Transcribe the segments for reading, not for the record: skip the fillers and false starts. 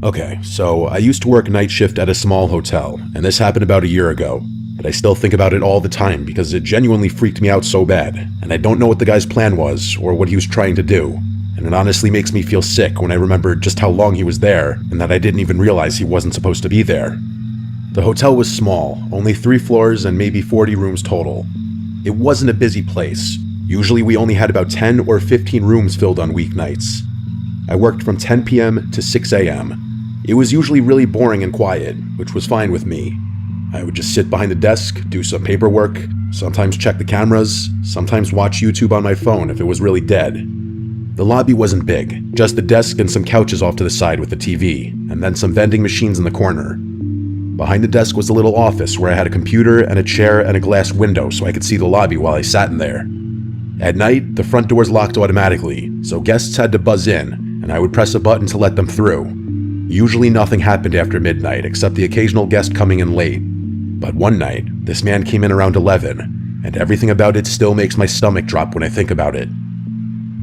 Okay, so I used to work night shift at a small hotel, and this happened about a year ago. But I still think about it all the time because it genuinely freaked me out so bad, and I don't know what the guy's plan was or what he was trying to do. And it honestly makes me feel sick when I remember just how long he was there and that I didn't even realize he wasn't supposed to be there. The hotel was small, only 3 floors and maybe 40 rooms total. It wasn't a busy place. Usually we only had about 10 or 15 rooms filled on weeknights. I worked from 10 p.m. to 6 a.m. It was usually really boring and quiet, which was fine with me. I would just sit behind the desk, do some paperwork, sometimes check the cameras, sometimes watch YouTube on my phone if it was really dead. The lobby wasn't big, just the desk and some couches off to the side with the TV, and then some vending machines in the corner. Behind the desk was a little office where I had a computer and a chair and a glass window so I could see the lobby while I sat in there. At night, the front doors locked automatically, so guests had to buzz in, and I would press a button to let them through. Usually nothing happened after midnight except the occasional guest coming in late. But one night, this man came in around 11, and everything about it still makes my stomach drop when I think about it.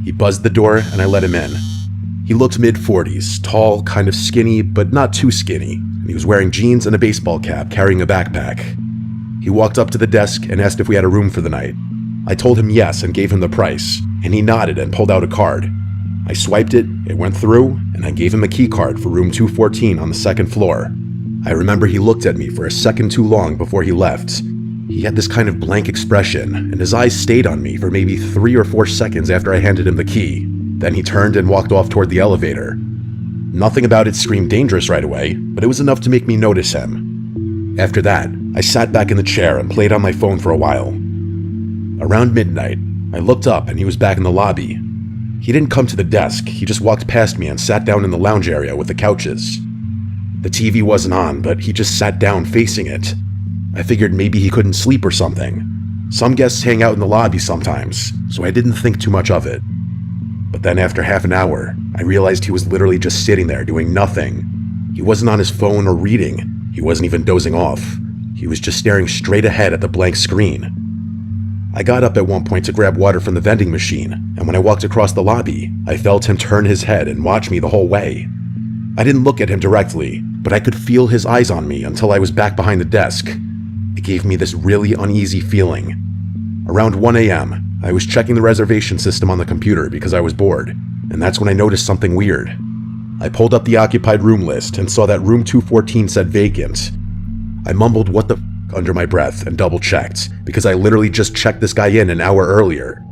He buzzed the door and I let him in. He looked mid-40s, tall, kind of skinny, but not too skinny, and he was wearing jeans and a baseball cap, carrying a backpack. He walked up to the desk and asked if we had a room for the night. I told him yes and gave him the price, and he nodded and pulled out a card. I swiped it, it went through, and I gave him a key card for room 214 on the 2nd floor. I remember he looked at me for a second too long before he left. He had this kind of blank expression, and his eyes stayed on me for maybe 3 or 4 seconds after I handed him the key. Then he turned and walked off toward the elevator. Nothing about it screamed dangerous right away, but it was enough to make me notice him. After that, I sat back in the chair and played on my phone for a while. Around midnight, I looked up and he was back in the lobby. He didn't come to the desk, he just walked past me and sat down in the lounge area with the couches. The TV wasn't on, but he just sat down facing it. I figured maybe he couldn't sleep or something. Some guests hang out in the lobby sometimes, so I didn't think too much of it. But then after half an hour, I realized he was literally just sitting there doing nothing. He wasn't on his phone or reading. He wasn't even dozing off. He was just staring straight ahead at the blank screen. I got up at one point to grab water from the vending machine, and when I walked across the lobby, I felt him turn his head and watch me the whole way. I didn't look at him directly, but I could feel his eyes on me until I was back behind the desk. It gave me this really uneasy feeling. Around 1 a.m., I was checking the reservation system on the computer because I was bored, and that's when I noticed something weird. I pulled up the occupied room list and saw that room 214 said vacant. I mumbled what the f*** under my breath and double-checked, because I literally just checked this guy in an hour earlier.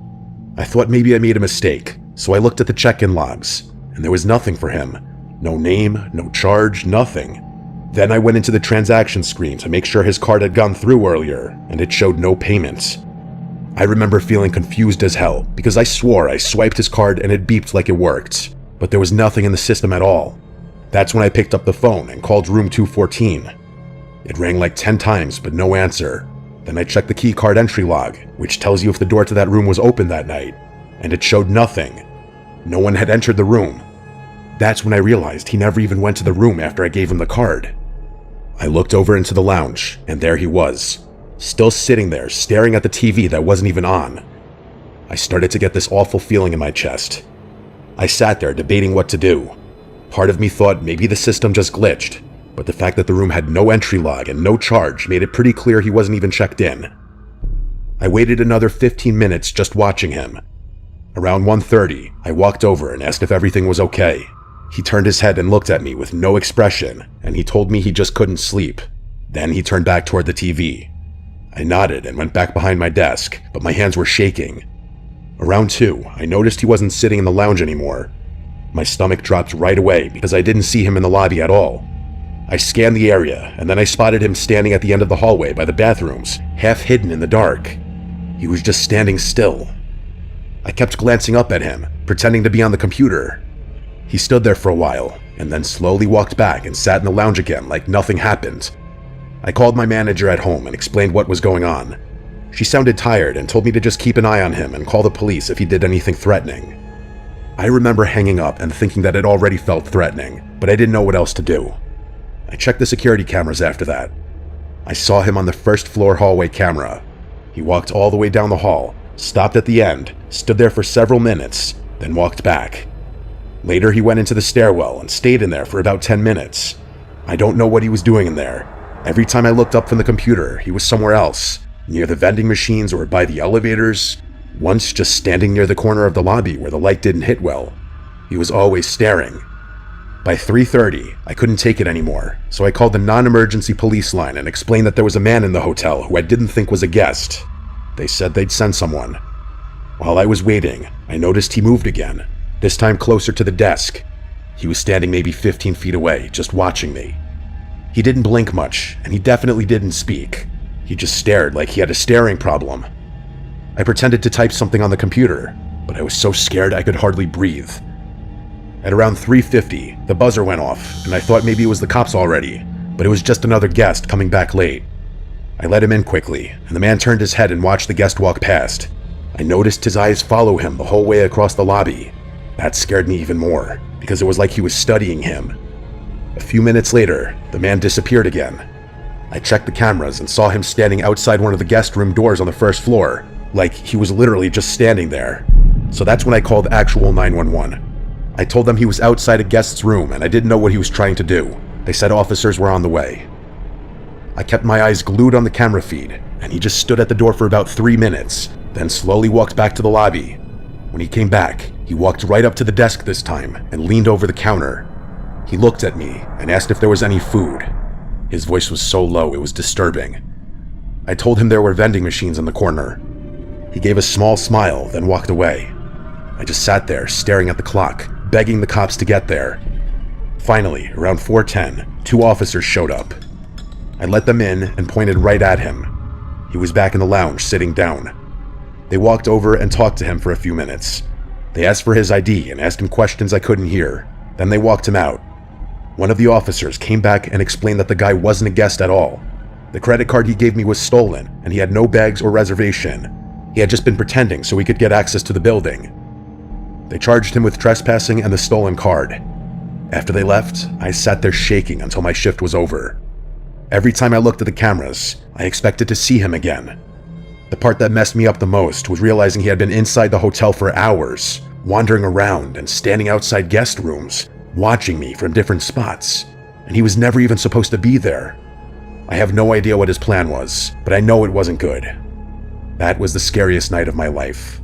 I thought maybe I made a mistake, so I looked at the check-in logs, and there was nothing for him. No name, no charge, nothing. Then I went into the transaction screen to make sure his card had gone through earlier, and it showed no payment. I remember feeling confused as hell, because I swore I swiped his card and it beeped like it worked, but there was nothing in the system at all. That's when I picked up the phone and called room 214. It rang like 10 times, but no answer. Then I checked the key card entry log, which tells you if the door to that room was open that night, and it showed nothing. No one had entered the room. That's when I realized he never even went to the room after I gave him the card. I looked over into the lounge, and there he was, still sitting there, staring at the TV that wasn't even on. I started to get this awful feeling in my chest. I sat there debating what to do. Part of me thought maybe the system just glitched, but the fact that the room had no entry log and no charge made it pretty clear he wasn't even checked in. I waited another 15 minutes just watching him. Around 1:30, I walked over and asked if everything was okay. He turned his head and looked at me with no expression, and he told me he just couldn't sleep. Then he turned back toward the TV. I nodded and went back behind my desk, but my hands were shaking. Around 2, I noticed he wasn't sitting in the lounge anymore. My stomach dropped right away because I didn't see him in the lobby at all. I scanned the area, and then I spotted him standing at the end of the hallway by the bathrooms, half hidden in the dark. He was just standing still. I kept glancing up at him, pretending to be on the computer. He stood there for a while, and then slowly walked back and sat in the lounge again like nothing happened. I called my manager at home and explained what was going on. She sounded tired and told me to just keep an eye on him and call the police if he did anything threatening. I remember hanging up and thinking that it already felt threatening, but I didn't know what else to do. I checked the security cameras after that. I saw him on the first floor hallway camera. He walked all the way down the hall, stopped at the end, stood there for several minutes, then walked back. Later, he went into the stairwell and stayed in there for about 10 minutes. I don't know what he was doing in there. Every time I looked up from the computer, he was somewhere else, near the vending machines or by the elevators, once just standing near the corner of the lobby where the light didn't hit well. He was always staring. By 3:30, I couldn't take it anymore, so I called the non-emergency police line and explained that there was a man in the hotel who I didn't think was a guest. They said they'd send someone. While I was waiting, I noticed he moved again, this time closer to the desk. He was standing maybe 15 feet away, just watching me. He didn't blink much, and he definitely didn't speak. He just stared like he had a staring problem. I pretended to type something on the computer, but I was so scared I could hardly breathe. At around 3:50, the buzzer went off, and I thought maybe it was the cops already, but it was just another guest coming back late. I let him in quickly, and the man turned his head and watched the guest walk past. I noticed his eyes follow him the whole way across the lobby. That scared me even more, because it was like he was studying him. A few minutes later, the man disappeared again. I checked the cameras and saw him standing outside one of the guest room doors on the first floor, like he was literally just standing there. So that's when I called actual 911. I told them he was outside a guest's room and I didn't know what he was trying to do. They said officers were on the way. I kept my eyes glued on the camera feed, and he just stood at the door for about 3 minutes, then slowly walked back to the lobby. When he came back, he walked right up to the desk this time and leaned over the counter. He looked at me and asked if there was any food. His voice was so low it was disturbing. I told him there were vending machines in the corner. He gave a small smile, then walked away. I just sat there staring at the clock, begging the cops to get there. Finally, around 4:10, 2 officers showed up. I let them in and pointed right at him. He was back in the lounge, sitting down. They walked over and talked to him for a few minutes. They asked for his ID and asked him questions I couldn't hear. Then they walked him out. One of the officers came back and explained that the guy wasn't a guest at all. The credit card he gave me was stolen, and he had no bags or reservation. He had just been pretending so he could get access to the building. They charged him with trespassing and the stolen card. After they left, I sat there shaking until my shift was over. Every time I looked at the cameras, I expected to see him again. The part that messed me up the most was realizing he had been inside the hotel for hours, wandering around and standing outside guest rooms, watching me from different spots, and he was never even supposed to be there. I have no idea what his plan was, but I know it wasn't good. That was the scariest night of my life.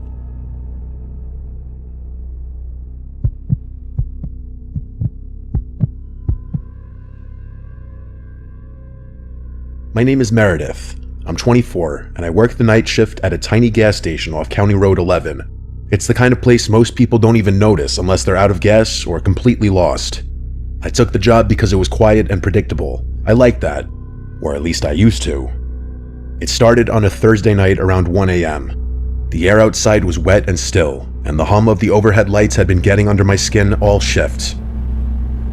My name is Meredith. I'm 24, and I work the night shift at a tiny gas station off County Road 11. It's the kind of place most people don't even notice unless they're out of gas or completely lost. I took the job because it was quiet and predictable. I liked that, or at least I used to. It started on a Thursday night around 1 a.m. The air outside was wet and still, and the hum of the overhead lights had been getting under my skin all shift.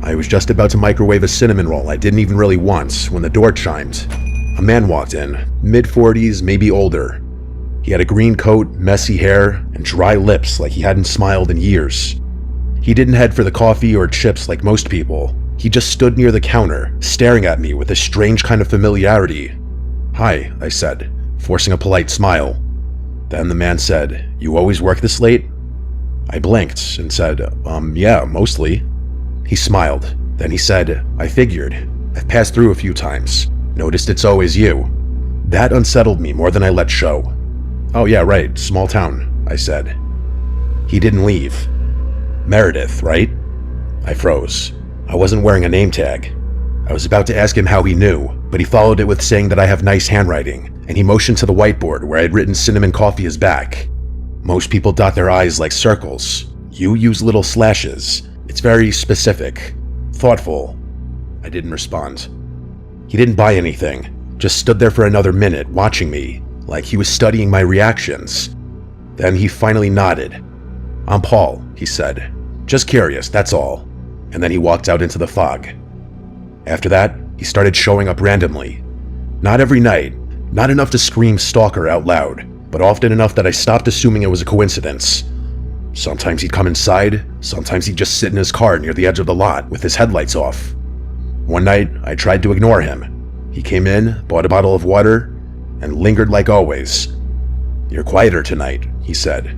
I was just about to microwave a cinnamon roll I didn't even really want when the door chimed. A man walked in, mid-40s, maybe older. He had a green coat, messy hair, and dry lips like he hadn't smiled in years. He didn't head for the coffee or chips like most people. He just stood near the counter, staring at me with a strange kind of familiarity. "Hi," I said, forcing a polite smile. Then the man said, "You always work this late?" I blinked and said, yeah, mostly." He smiled. Then he said, "I figured. I've passed through a few times. Noticed it's always you." That unsettled me more than I let show. "Oh yeah, right, small town," I said. He didn't leave. "Meredith, right?" I froze. I wasn't wearing a name tag. I was about to ask him how he knew, but he followed it with saying that I have nice handwriting, and he motioned to the whiteboard where I had written "Cinnamon Coffee is back." Most people dot their I's like circles. You use little slashes. It's very specific. Thoughtful. I didn't respond. He didn't buy anything, just stood there for another minute watching me, like he was studying my reactions. Then he finally nodded. "I'm Paul," he said. "Just curious, that's all." And then he walked out into the fog. After that, he started showing up randomly. Not every night, not enough to scream stalker out loud, but often enough that I stopped assuming it was a coincidence. Sometimes he'd come inside, sometimes he'd just sit in his car near the edge of the lot with his headlights off. One night, I tried to ignore him. He came in, bought a bottle of water, and lingered like always. "You're quieter tonight," he said.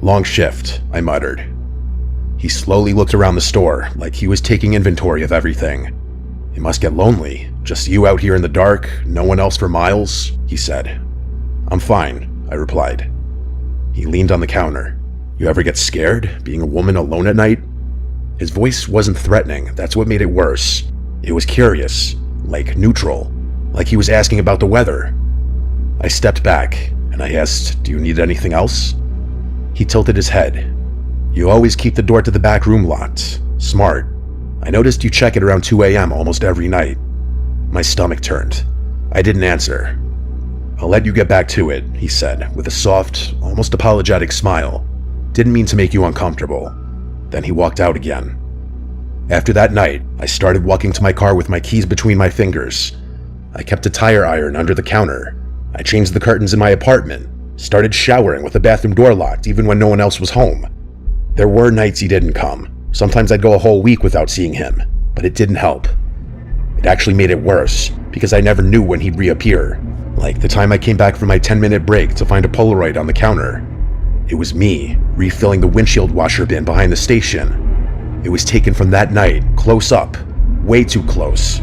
"Long shift," I muttered. He slowly looked around the store, like he was taking inventory of everything. "It must get lonely, just you out here in the dark, no one else for miles," he said. "I'm fine," I replied. He leaned on the counter. "You ever get scared, being a woman alone at night?" His voice wasn't threatening, that's what made it worse. It was curious, like neutral, like he was asking about the weather. I stepped back, and I asked, "Do you need anything else?" He tilted his head. "You always keep the door to the back room locked. Smart. I noticed you check it around 2 a.m. almost every night." My stomach turned. I didn't answer. "I'll let you get back to it," he said, with a soft, almost apologetic smile. "Didn't mean to make you uncomfortable." Then he walked out again. After that night, I started walking to my car with my keys between my fingers. I kept a tire iron under the counter. I changed the curtains in my apartment, started showering with the bathroom door locked even when no one else was home. There were nights he didn't come. Sometimes I'd go a whole week without seeing him, but it didn't help. It actually made it worse, because I never knew when he'd reappear. Like the time I came back from my 10-minute break to find a Polaroid on the counter. It was me, refilling the windshield washer bin behind the station. It was taken from that night, close up, way too close.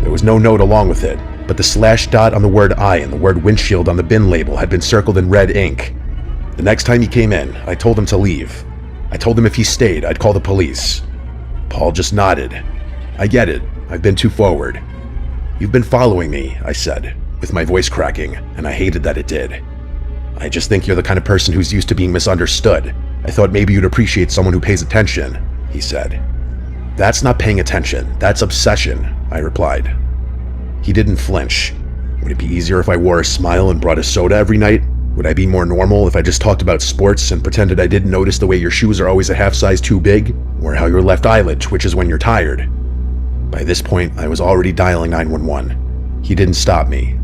There was no note along with it, but the slash dot on the word I and the word windshield on the bin label had been circled in red ink. The next time he came in, I told him to leave. I told him if he stayed, I'd call the police. Paul just nodded. "I get it. I've been too forward." "You've been following me," I said, with my voice cracking, and I hated that it did. "I just think you're the kind of person who's used to being misunderstood. I thought maybe you'd appreciate someone who pays attention," he said. "That's not paying attention, that's obsession," I replied. He didn't flinch. Would it be easier if I wore a smile and brought a soda every night? Would I be more normal if I just talked about sports and pretended I didn't notice the way your shoes are always a half size too big? Or how your left eyelid twitches when you're tired? By this point, I was already dialing 911. He didn't stop me.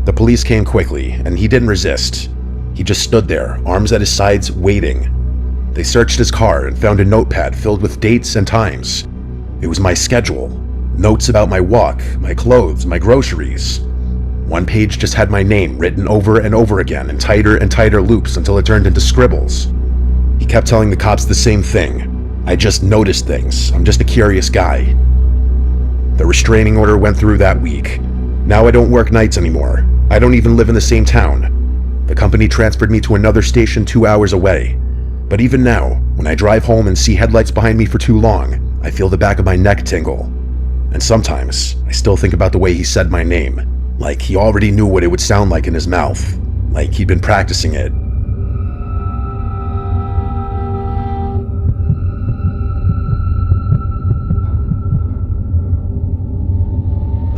The police came quickly, and he didn't resist. He just stood there, arms at his sides, waiting. They searched his car and found a notepad filled with dates and times. It was my schedule. Notes about my walk, my clothes, my groceries. One page just had my name written over and over again in tighter and tighter loops until it turned into scribbles. He kept telling the cops the same thing. "I just noticed things. I'm just a curious guy." The restraining order went through that week. Now I don't work nights anymore. I don't even live in the same town. The company transferred me to another station 2 hours away. But even now, when I drive home and see headlights behind me for too long, I feel the back of my neck tingle. And sometimes, I still think about the way he said my name. Like he already knew what it would sound like in his mouth. Like he'd been practicing it.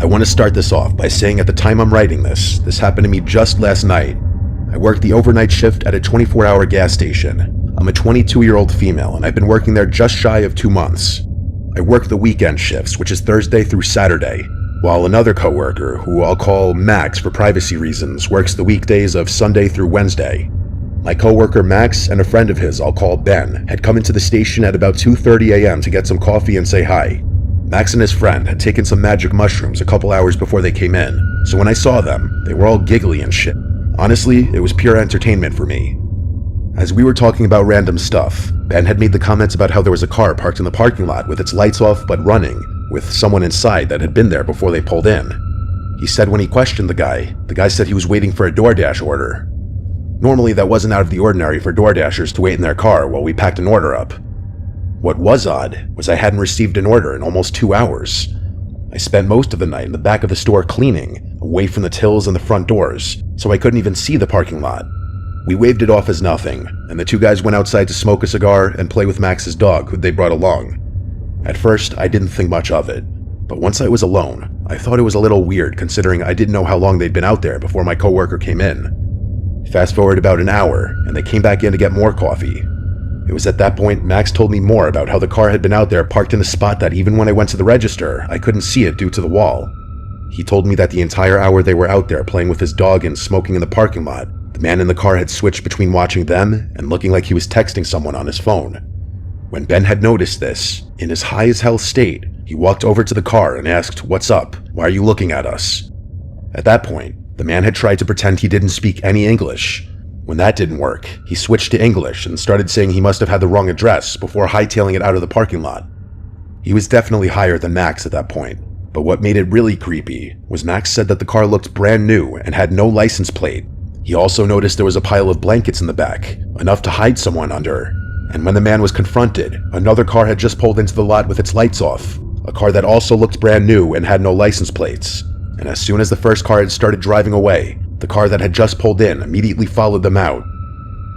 I want to start this off by saying at the time I'm writing this happened to me just last night. I worked the overnight shift at a 24-hour gas station. I'm a 22-year-old female and I've been working there just shy of 2 months. I work the weekend shifts, which is Thursday through Saturday, while another coworker, who I'll call Max for privacy reasons, works the weekdays of Sunday through Wednesday. My coworker Max and a friend of his I'll call Ben had come into the station at about 2:30 a.m. to get some coffee and say hi. Max and his friend had taken some magic mushrooms a couple hours before they came in, so when I saw them, they were all giggly and shit. Honestly, it was pure entertainment for me. As we were talking about random stuff, Ben had made the comments about how there was a car parked in the parking lot with its lights off but running, with someone inside that had been there before they pulled in. He said when he questioned the guy said he was waiting for a DoorDash order. Normally that wasn't out of the ordinary for DoorDashers to wait in their car while we packed an order up. What was odd was I hadn't received an order in almost 2 hours. I spent most of the night in the back of the store cleaning, away from the tills and the front doors, so I couldn't even see the parking lot. We waved it off as nothing, and the two guys went outside to smoke a cigar and play with Max's dog, who they brought along. At first, I didn't think much of it, but once I was alone, I thought it was a little weird considering I didn't know how long they'd been out there before my coworker came in. Fast forward about an hour, and they came back in to get more coffee. It was at that point Max told me more about how the car had been out there parked in a spot that even when I went to the register, I couldn't see it due to the wall. He told me that the entire hour they were out there playing with his dog and smoking in the parking lot, the man in the car had switched between watching them and looking like he was texting someone on his phone. When Ben had noticed this, in his high as hell state, he walked over to the car and asked, "What's up? Why are you looking at us?" At that point, the man had tried to pretend he didn't speak any English. When that didn't work, he switched to English and started saying he must have had the wrong address before hightailing it out of the parking lot. He was definitely higher than Max at that point, but what made it really creepy was Max said that the car looked brand new and had no license plate. He also noticed there was a pile of blankets in the back, enough to hide someone under. And when the man was confronted, another car had just pulled into the lot with its lights off, a car that also looked brand new and had no license plates. And as soon as the first car had started driving away, the car that had just pulled in immediately followed them out.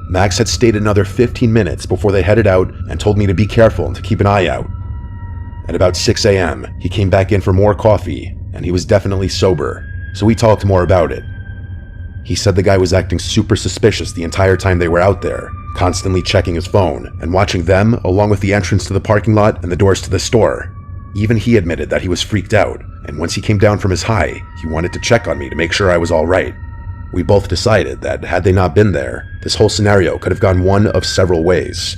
Max had stayed another 15 minutes before they headed out and told me to be careful and to keep an eye out. At about 6 a.m., he came back in for more coffee, and he was definitely sober, so we talked more about it. He said the guy was acting super suspicious the entire time they were out there, constantly checking his phone and watching them along with the entrance to the parking lot and the doors to the store. Even he admitted that he was freaked out, and once he came down from his high, he wanted to check on me to make sure I was all right. We both decided that had they not been there, this whole scenario could have gone one of several ways.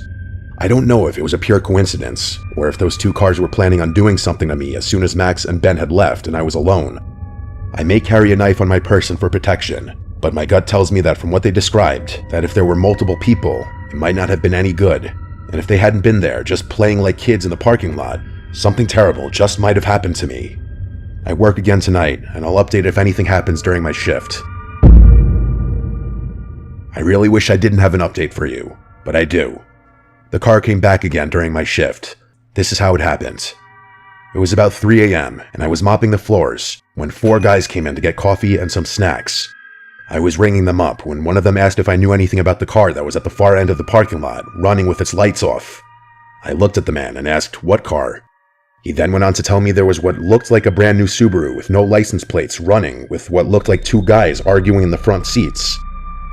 I don't know if it was a pure coincidence, or if those two cars were planning on doing something to me as soon as Max and Ben had left and I was alone. I may carry a knife on my person for protection, but my gut tells me that from what they described, that if there were multiple people, it might not have been any good, and if they hadn't been there just playing like kids in the parking lot, something terrible just might have happened to me. I work again tonight, and I'll update if anything happens during my shift. I really wish I didn't have an update for you, but I do. The car came back again during my shift. This is how it happened. It was about 3 a.m., and I was mopping the floors when 4 guys came in to get coffee and some snacks. I was ringing them up when one of them asked if I knew anything about the car that was at the far end of the parking lot, running with its lights off. I looked at the man and asked, what car? He then went on to tell me there was what looked like a brand new Subaru with no license plates running with what looked like 2 guys arguing in the front seats.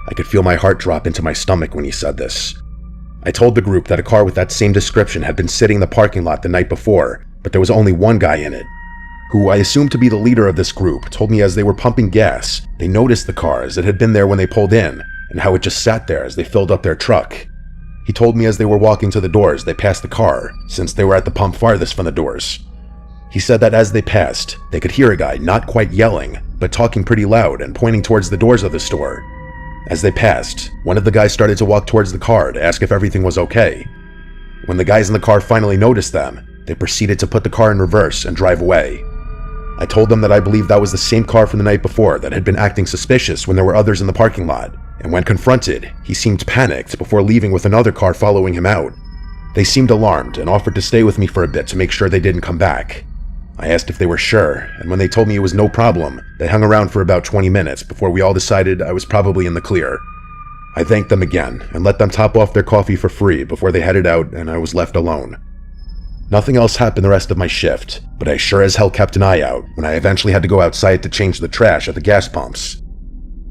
I could feel my heart drop into my stomach when he said this. I told the group that a car with that same description had been sitting in the parking lot the night before, but there was only one guy in it, who I assumed to be the leader of this group, told me as they were pumping gas, they noticed the car as it had been there when they pulled in, and how it just sat there as they filled up their truck. He told me as they were walking to the doors, they passed the car, since they were at the pump farthest from the doors. He said that as they passed, they could hear a guy not quite yelling, but talking pretty loud and pointing towards the doors of the store. As they passed, one of the guys started to walk towards the car to ask if everything was okay. When the guys in the car finally noticed them, they proceeded to put the car in reverse and drive away. I told them that I believed that was the same car from the night before that had been acting suspicious when there were others in the parking lot, and when confronted, he seemed panicked before leaving with another car following him out. They seemed alarmed and offered to stay with me for a bit to make sure they didn't come back. I asked if they were sure, and when they told me it was no problem, they hung around for about 20 minutes before we all decided I was probably in the clear. I thanked them again and let them top off their coffee for free before they headed out and I was left alone. Nothing else happened the rest of my shift, but I sure as hell kept an eye out when I eventually had to go outside to change the trash at the gas pumps.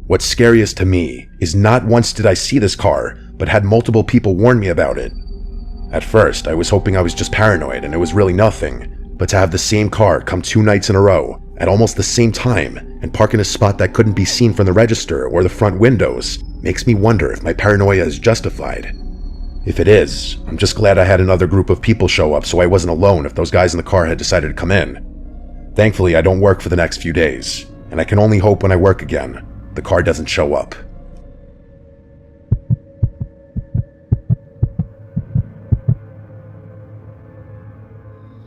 What's scariest to me is not once did I see this car, but had multiple people warn me about it. At first, I was hoping I was just paranoid and it was really nothing, but to have the same car come 2 nights in a row, at almost the same time, and park in a spot that couldn't be seen from the register or the front windows, makes me wonder if my paranoia is justified. If it is, I'm just glad I had another group of people show up so I wasn't alone if those guys in the car had decided to come in. Thankfully, I don't work for the next few days, and I can only hope when I work again, the car doesn't show up.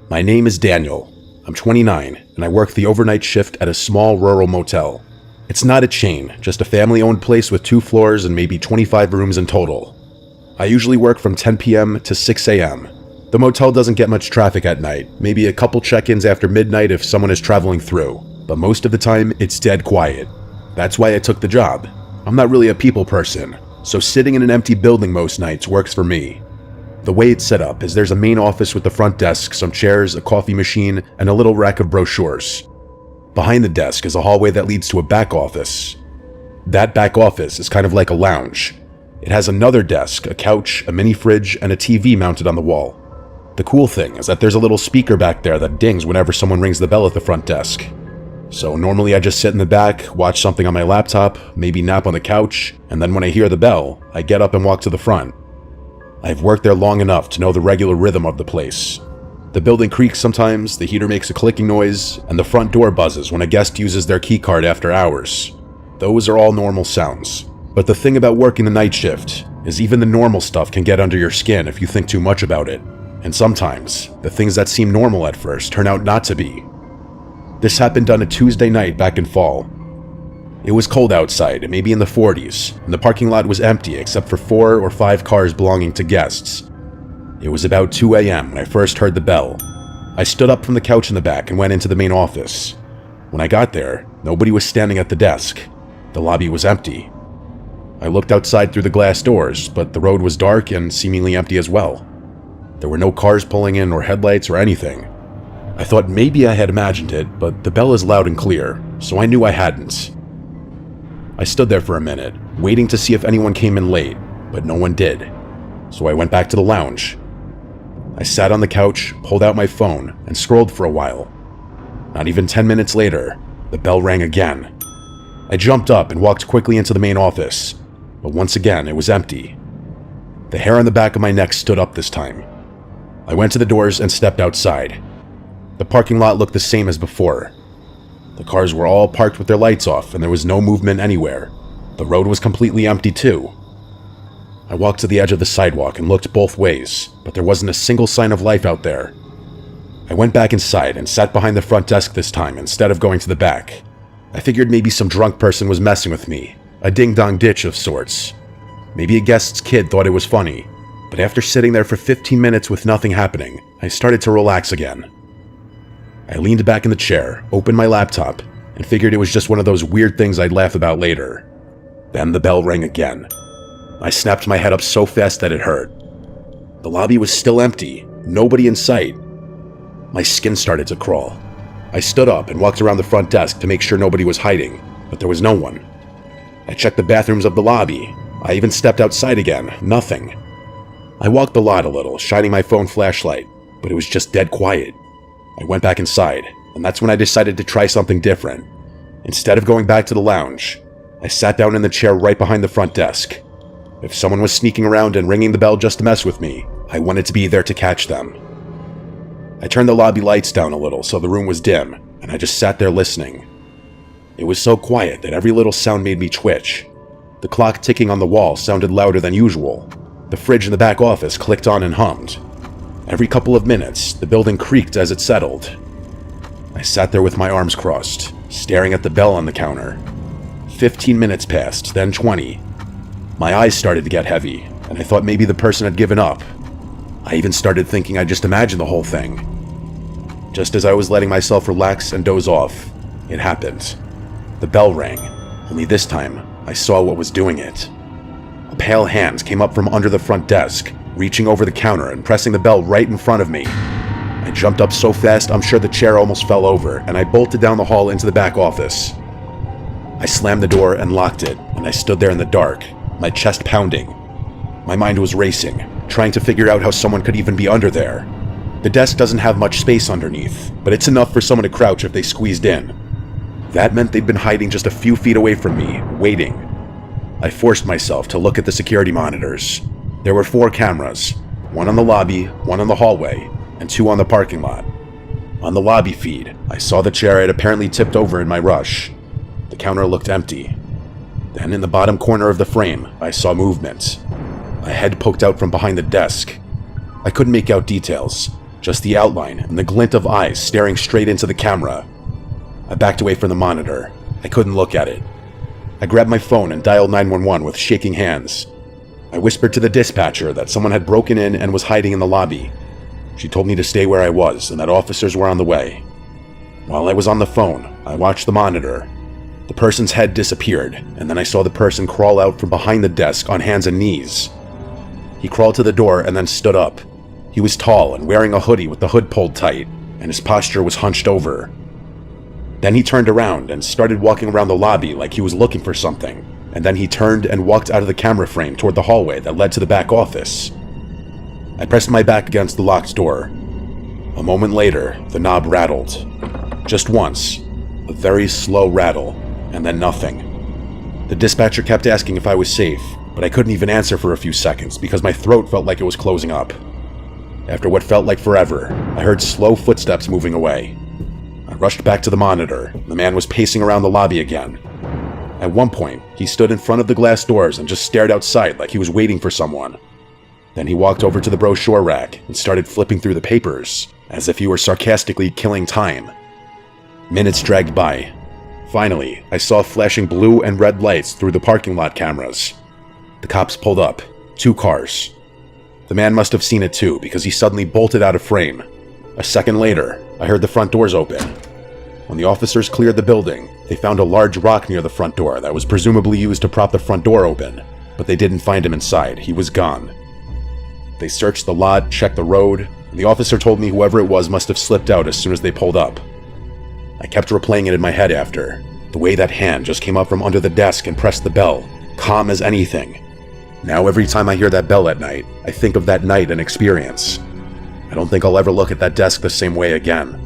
My name is Daniel. I'm 29, and I work the overnight shift at a small rural motel. It's not a chain, just a family-owned place with 2 floors and maybe 25 rooms in total. I usually work from 10 p.m. to 6 a.m. The motel doesn't get much traffic at night, maybe a couple check-ins after midnight if someone is traveling through, but most of the time, it's dead quiet. That's why I took the job. I'm not really a people person, so sitting in an empty building most nights works for me. The way it's set up is there's a main office with the front desk, some chairs, a coffee machine, and a little rack of brochures. Behind the desk is a hallway that leads to a back office. That back office is kind of like a lounge. It has another desk, a couch, a mini fridge, and a TV mounted on the wall. The cool thing is that there's a little speaker back there that dings whenever someone rings the bell at the front desk. So normally I just sit in the back, watch something on my laptop, maybe nap on the couch, and then when I hear the bell, I get up and walk to the front. I've worked there long enough to know the regular rhythm of the place. The building creaks sometimes, the heater makes a clicking noise, and the front door buzzes when a guest uses their keycard after hours. Those are all normal sounds. But the thing about working the night shift is even the normal stuff can get under your skin if you think too much about it. And sometimes, the things that seem normal at first turn out not to be. This happened on a Tuesday night back in fall. It was cold outside, maybe in the 40s, and the parking lot was empty except for 4 or 5 cars belonging to guests. It was about 2 a.m. when I first heard the bell. I stood up from the couch in the back and went into the main office. When I got there, nobody was standing at the desk. The lobby was empty. I looked outside through the glass doors, but the road was dark and seemingly empty as well. There were no cars pulling in or headlights or anything. I thought maybe I had imagined it, but the bell is loud and clear, so I knew I hadn't. I stood there for a minute, waiting to see if anyone came in late, but no one did. So I went back to the lounge. I sat on the couch, pulled out my phone, and scrolled for a while. Not even 10 minutes later, the bell rang again. I jumped up and walked quickly into the main office, but once again it was empty. The hair on the back of my neck stood up this time. I went to the doors and stepped outside. The parking lot looked the same as before. The cars were all parked with their lights off and there was no movement anywhere. The road was completely empty too. I walked to the edge of the sidewalk and looked both ways, but there wasn't a single sign of life out there. I went back inside and sat behind the front desk this time instead of going to the back. I figured maybe some drunk person was messing with me, a ding-dong ditch of sorts. Maybe a guest's kid thought it was funny, but after sitting there for 15 minutes with nothing happening, I started to relax again. I leaned back in the chair, opened my laptop, and figured it was just one of those weird things I'd laugh about later. Then the bell rang again. I snapped my head up so fast that it hurt. The lobby was still empty, nobody in sight. My skin started to crawl. I stood up and walked around the front desk to make sure nobody was hiding, but there was no one. I checked the bathrooms of the lobby. I even stepped outside again, nothing. I walked the lot a little, shining my phone flashlight, but it was just dead quiet. I went back inside, and that's when I decided to try something different. Instead of going back to the lounge, I sat down in the chair right behind the front desk. If someone was sneaking around and ringing the bell just to mess with me, I wanted to be there to catch them. I turned the lobby lights down a little so the room was dim, and I just sat there listening. It was so quiet that every little sound made me twitch. The clock ticking on the wall sounded louder than usual. The fridge in the back office clicked on and hummed. Every couple of minutes, the building creaked as it settled. I sat there with my arms crossed, staring at the bell on the counter. 15 minutes passed, then 20. My eyes started to get heavy, and I thought maybe the person had given up. I even started thinking I just imagined the whole thing. Just as I was letting myself relax and doze off, it happened. The bell rang, only this time I saw what was doing it. A pale hand came up from under the front desk, reaching over the counter and pressing the bell right in front of me. I jumped up so fast I'm sure the chair almost fell over, and I bolted down the hall into the back office. I slammed the door and locked it, and I stood there in the dark, my chest pounding. My mind was racing, trying to figure out how someone could even be under there. The desk doesn't have much space underneath, but it's enough for someone to crouch if they squeezed in. That meant they'd been hiding just a few feet away from me, waiting. I forced myself to look at the security monitors. There were 4 cameras, one on the lobby, one on the hallway, and 2 on the parking lot. On the lobby feed, I saw the chair I had apparently tipped over in my rush. The counter looked empty. Then in the bottom corner of the frame, I saw movement. A head poked out from behind the desk. I couldn't make out details, just the outline and the glint of eyes staring straight into the camera. I backed away from the monitor. I couldn't look at it. I grabbed my phone and dialed 911 with shaking hands. I whispered to the dispatcher that someone had broken in and was hiding in the lobby. She told me to stay where I was and that officers were on the way. While I was on the phone, I watched the monitor. The person's head disappeared, and then I saw the person crawl out from behind the desk on hands and knees. He crawled to the door and then stood up. He was tall and wearing a hoodie with the hood pulled tight, and his posture was hunched over. Then he turned around and started walking around the lobby like he was looking for something, and then he turned and walked out of the camera frame toward the hallway that led to the back office. I pressed my back against the locked door. A moment later, the knob rattled. Just once, a very slow rattle, and then nothing. The dispatcher kept asking if I was safe, but I couldn't even answer for a few seconds because my throat felt like it was closing up. After what felt like forever, I heard slow footsteps moving away. I rushed back to the monitor. The man was pacing around the lobby again. At one point, he stood in front of the glass doors and just stared outside like he was waiting for someone. Then he walked over to the brochure rack and started flipping through the papers, as if he were sarcastically killing time. Minutes dragged by. Finally, I saw flashing blue and red lights through the parking lot cameras. The cops pulled up. 2 cars. The man must have seen it too, because he suddenly bolted out of frame. A second later, I heard the front doors open. When the officers cleared the building, they found a large rock near the front door that was presumably used to prop the front door open, but they didn't find him inside. He was gone. They searched the lot, checked the road, and the officer told me whoever it was must have slipped out as soon as they pulled up. I kept replaying it in my head after. The way that hand just came up from under the desk and pressed the bell, calm as anything. Now every time I hear that bell at night, I think of that night and experience. I don't think I'll ever look at that desk the same way again.